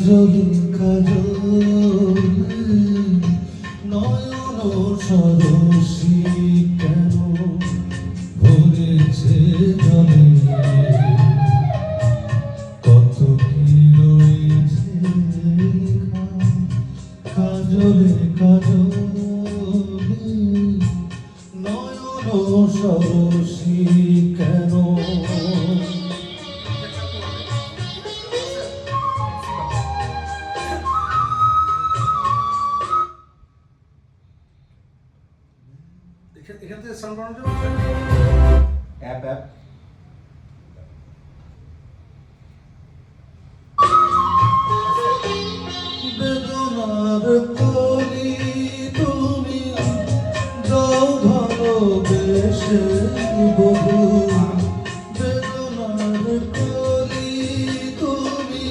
কাজলে কাজলে নয়ন সরসী কেন ভরেছে জলে কত কি রয়েছে কাজলে কাজলে নয়ন সরসী কেন এখান থেকে সাউন্ড বানানো যাবে অ্যাপ অ্যাপ বেদনার কলি তুমি দাও ভালোবেসে বহু বেদনার কলি তুমি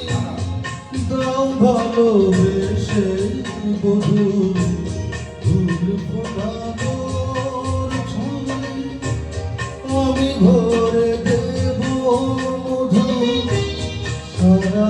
দাও ভালোবেসে বহু ফুল ফোটানোর ছলে আমি ভরে দেব মধু সারা